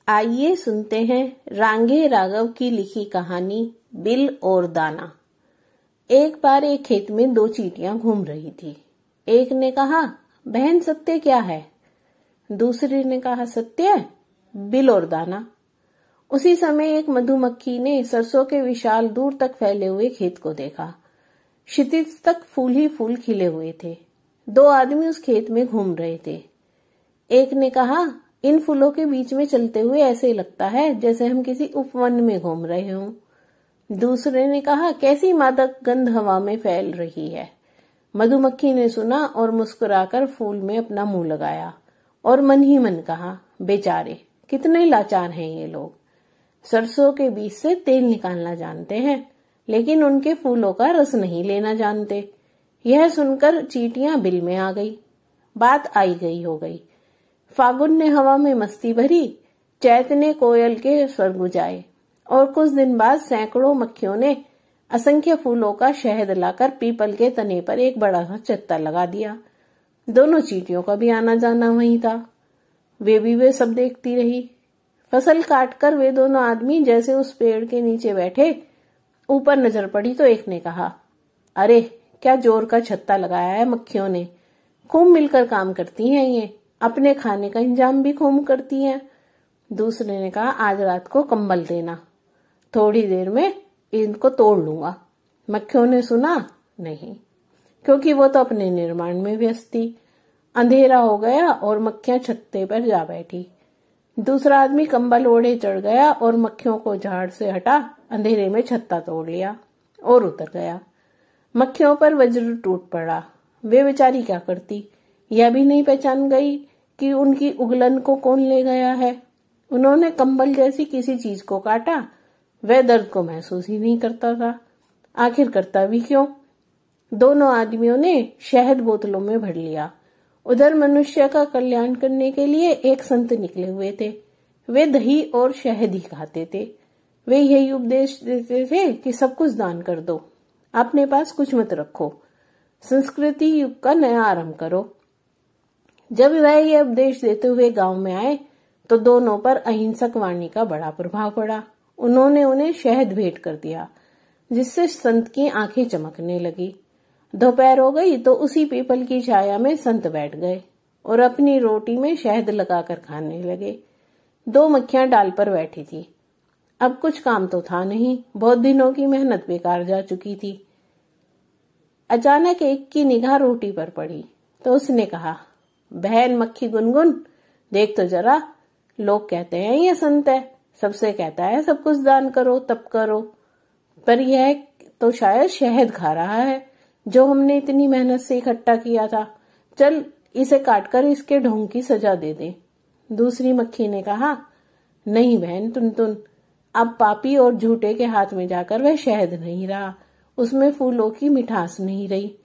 आइए सुनते हैं रांगे राघव की लिखी कहानी बिल और दाना। एक बार एक खेत में दो चींटियां घूम रही थी। एक ने कहा, बहन सत्य क्या है? दूसरी ने कहा, सत्य बिल और दाना। उसी समय एक मधुमक्खी ने सरसों के विशाल दूर तक फैले हुए खेत को देखा। क्षितिज तक फूल ही फूल खिले हुए थे। दो आदमी उस खेत में घूम रहे थे। एक ने कहा, इन फूलों के बीच में चलते हुए ऐसे लगता है जैसे हम किसी उपवन में घूम रहे हों। दूसरे ने कहा, कैसी मादक गंध हवा में फैल रही है। मधुमक्खी ने सुना और मुस्कुराकर फूल में अपना मुंह लगाया और मन ही मन कहा, बेचारे कितने लाचार हैं ये लोग। सरसों के बीज से तेल निकालना जानते हैं, लेकिन उनके फूलों का रस नहीं लेना जानते। यह सुनकर चींटियां बिल में आ गई। बात आई गई हो गई। फागुन ने हवा में मस्ती भरी, चैत ने कोयल के स्वर गुंजाए और कुछ दिन बाद सैकड़ों मक्खियों ने असंख्य फूलों का शहद लाकर पीपल के तने पर एक बड़ा सा चत्ता लगा दिया। दोनों चींटियों का भी आना जाना वहीं था। वे सब देखती रही। फसल काटकर वे दोनों आदमी जैसे उस पेड़ के नीचे बैठे, ऊपर नजर पड़ी तो एक ने कहा, अरे क्या जोर का छत्ता लगाया है मक्खियों ने। खूब मिलकर काम करती हैं ये, अपने खाने का इंतजाम भी खूब करती हैं। दूसरे ने कहा, आज रात को कंबल देना, थोड़ी देर में इनको तोड़ लूंगा। मक्खियों ने सुना नहीं, क्योंकि वो तो अपने निर्माण में व्यस्त थी। अंधेरा हो गया और मक्खियां छत्ते पर जा बैठी। दूसरा आदमी कंबल ओढ़े चढ़ गया और मक्खियों को झाड़ से हटा अंधेरे में छत्ता तोड़ लिया और उतर गया। मक्खियों पर वज्र टूट पड़ा। वे बेचारी क्या करती, यह भी नहीं पहचान गई कि उनकी उगलन को कौन ले गया है। उन्होंने कंबल जैसी किसी चीज को काटा, वह दर्द को महसूस ही नहीं करता था। आखिर करता भी क्यों? दोनों आदमियों ने शहद बोतलों में भर लिया। उधर मनुष्य का कल्याण करने के लिए एक संत निकले हुए थे। वे दही और शहद ही खाते थे। वे यही उपदेश देते थे कि सब कुछ दान कर दो, अपने पास कुछ मत रखो, संस्कृति युग का नया आरंभ करो। जब वह यह उपदेश देते हुए गांव में आए तो दोनों पर अहिंसक वाणी का बड़ा प्रभाव पड़ा। उन्होंने उन्हें शहद भेंट कर दिया, जिससे संत की आंखें चमकने लगी। दोपहर हो गई तो उसी पीपल की छाया में संत बैठ गए और अपनी रोटी में शहद लगाकर खाने लगे। दो मक्खियां डाल पर बैठी थी। अब कुछ काम तो था नहीं, बहुत दिनों की मेहनत बेकार जा चुकी थी। अचानक एक की निगाह रोटी पर पड़ी तो उसने कहा, बहन मक्खी गुनगुन, देख तो जरा, लोग कहते हैं ये संत है, सबसे कहता है सब कुछ दान करो तप करो, पर यह तो शायद शहद खा रहा है जो हमने इतनी मेहनत से इकट्ठा किया था। चल इसे काटकर इसके ढोंग की सजा दे दे। दूसरी मक्खी ने कहा, नहीं बहन टुनटुन, अब पापी और झूठे के हाथ में जाकर वह शहद नहीं रहा, उसमें फूलों की मिठास नहीं रही।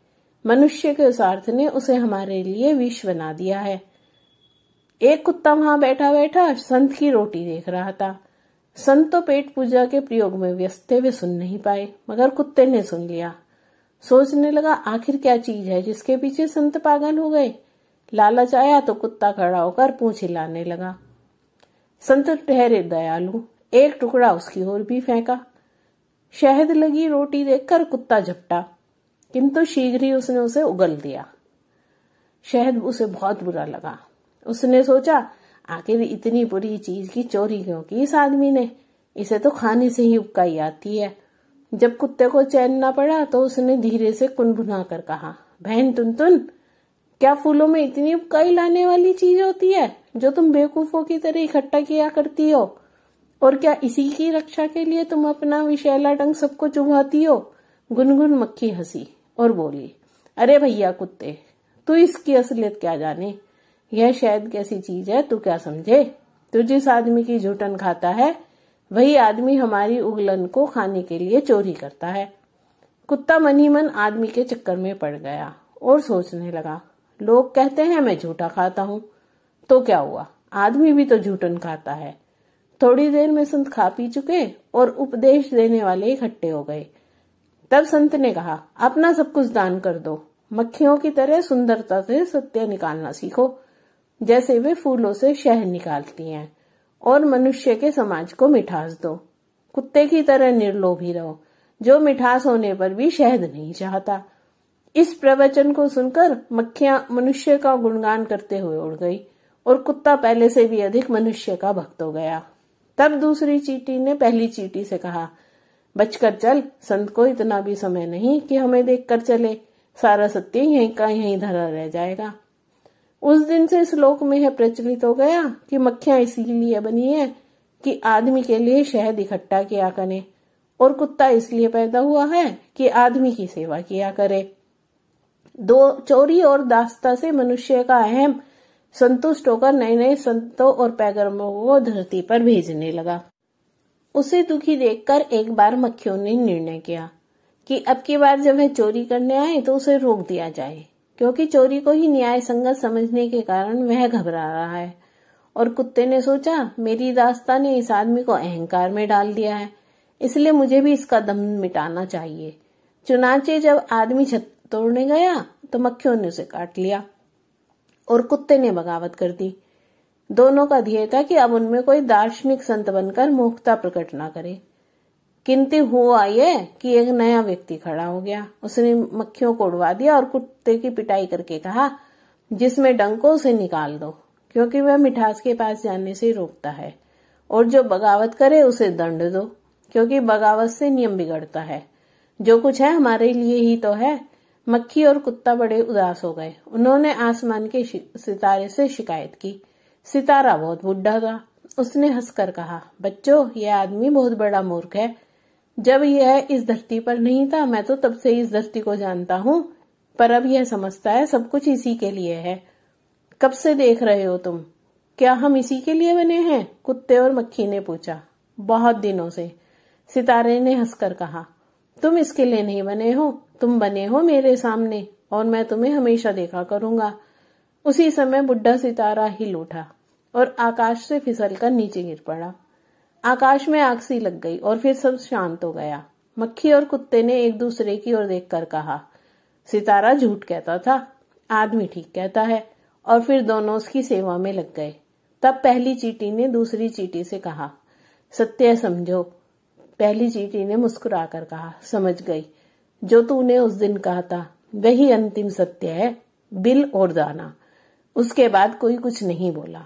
मनुष्य के स्वार्थ ने उसे हमारे लिए विष बना दिया है। एक कुत्ता वहां बैठा बैठा संत की रोटी देख रहा था। संत तो पेट पूजा के प्रयोग में व्यस्त थे, वे सुन नहीं पाए, मगर कुत्ते ने सुन लिया। सोचने लगा, आखिर क्या चीज है जिसके पीछे संत पागल हो गए। लालच आया तो कुत्ता खड़ा होकर पूंछ हिलाने लगा। संत ठहरे दयालु, एक टुकड़ा उसकी ओर भी फेंका। शहद लगी रोटी देखकर कुत्ता झपटा, किंतु शीघ्र ही उसने उसे उगल दिया। शहद उसे बहुत बुरा लगा। उसने सोचा, आखिर इतनी बुरी चीज की चोरी क्यों की इस आदमी ने, इसे तो खाने से ही उबकाई आती है। जब कुत्ते को चैन न पड़ा तो उसने धीरे से कुनकुना कर कहा, बहन टुनटुन, क्या फूलों में इतनी उबकाई लाने वाली चीज होती है जो तुम बेवकूफों की तरह इकट्ठा किया करती हो? और क्या इसी की रक्षा के लिए तुम अपना विषैला डंक सबको चुभाती हो? गुनगुन मक्खी हंसी और बोली, अरे भैया कुत्ते, तू इसकी असलियत क्या जाने। यह शहद कैसी चीज है तू क्या समझे। तू जिस आदमी की झूठन खाता है वही आदमी हमारी उगलन को खाने के लिए चोरी करता है। कुत्ता मन ही मन आदमी के चक्कर में पड़ गया और सोचने लगा, लोग कहते हैं मैं झूठा खाता हूँ, तो क्या हुआ, आदमी भी तो झूठन खाता है। थोड़ी देर में संत खा पी चुके और उपदेश देने वाले इकट्ठे हो गए। तब संत ने कहा, अपना सब कुछ दान कर दो, मक्खियों की तरह सुंदरता से सत्य निकालना सीखो, जैसे वे फूलों से शहद निकालती हैं, और मनुष्य के समाज को मिठास दो। कुत्ते की तरह निर्लोभी रहो, जो मिठास होने पर भी शहद नहीं चाहता। इस प्रवचन को सुनकर मक्खियां मनुष्य का गुणगान करते हुए उड़ गई और कुत्ता पहले से भी अधिक मनुष्य का भक्त हो गया। तब दूसरी चींटी ने पहली चींटी से कहा, बचकर चल, संत को इतना भी समय नहीं कि हमें देखकर चले, सारा सत्य यहीं का यहीं धरा रह जाएगा। उस दिन से श्लोक में यह प्रचलित हो गया कि मक्खियां इसीलिए बनी है कि आदमी के लिए शहद इकट्ठा किया करे, और कुत्ता इसलिए पैदा हुआ है कि आदमी की सेवा किया करे। दो चोरी और दास्ता से मनुष्य का अहम संतुष्ट होकर नए नए संतों और पैगंबरों को धरती पर भेजने लगा। उसे दुखी देखकर एक बार मक्खियों ने निर्णय किया कि अब की बार जब वह चोरी करने आए तो उसे रोक दिया जाए, क्योंकि चोरी को ही न्याय संगत समझने के कारण वह घबरा रहा है। और कुत्ते ने सोचा, मेरी दास्ता ने इस आदमी को अहंकार में डाल दिया है, इसलिए मुझे भी इसका दम मिटाना चाहिए। चुनाचे जब आदमी छत तोड़ने गया तो मक्खियों ने उसे काट लिया और कुत्ते ने बगावत कर दी। दोनों का ध्येय था कि अब उनमें कोई दार्शनिक संत बनकर मूर्खता प्रकट ना करे। किंतु हुआ यह कि एक नया व्यक्ति खड़ा हो गया। उसने मक्खियों को उड़वा दिया और कुत्ते की पिटाई करके कहा, जिसमें डंक हो उसे निकाल दो, क्योंकि वह मिठास के पास जाने से रोकता है, और जो बगावत करे उसे दंड दो, क्योंकि बगावत से नियम बिगड़ता है। जो कुछ है हमारे लिए ही तो है। मक्खी और कुत्ता बड़े उदास हो गए। उन्होंने आसमान के सितारे से शिकायत की। सितारा बहुत बुढ़ा था। उसने हंसकर कहा, बच्चों, यह आदमी बहुत बड़ा मूर्ख है। जब यह इस धरती पर नहीं था मैं तो तब से इस धरती को जानता हूँ, पर अब यह समझता है सब कुछ इसी के लिए है। कब से देख रहे हो तुम? क्या हम इसी के लिए बने हैं? कुत्ते और मक्खी ने पूछा। बहुत दिनों से, सितारे ने हंसकर कहा। तुम इसके लिए नहीं बने हो, तुम बने हो मेरे सामने, और मैं तुम्हें हमेशा देखा करूंगा। उसी समय बुढ़ा सितारा हिल उठा और आकाश से फिसलकर नीचे गिर पड़ा। आकाश में आग सी लग गई और फिर सब शांत हो गया। मक्खी और कुत्ते ने एक दूसरे की ओर देखकर कहा, सितारा झूठ कहता था, आदमी ठीक कहता है, और फिर दोनों उसकी सेवा में लग गए। तब पहली चींटी ने दूसरी चींटी से कहा, सत्य समझो। पहली चींटी ने मुस्कुराकर कहा, समझ गई। जो तूने उस दिन कहा था वही अंतिम सत्य है, बिल और दाना। उसके बाद कोई कुछ नहीं बोला।